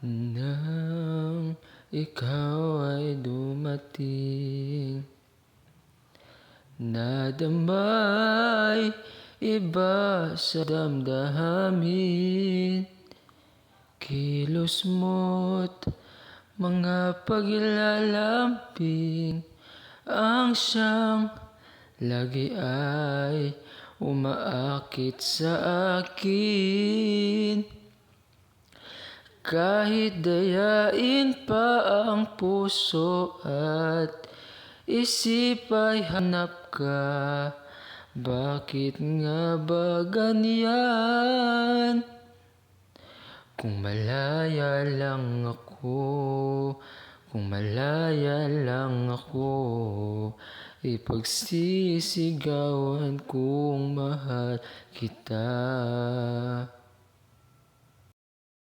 Nang ikaw ay dumating, nadamay iba sa damdamin. Kilos mo't mga paglalambing ang siyang lagi ay umaakit sa akin. Kahit dayain pa ang puso at isip ay hanap ka, bakit nga ba ganyan? Kung malaya lang ako, kung malaya lang ako, ipagsisigawan kong mahal kita.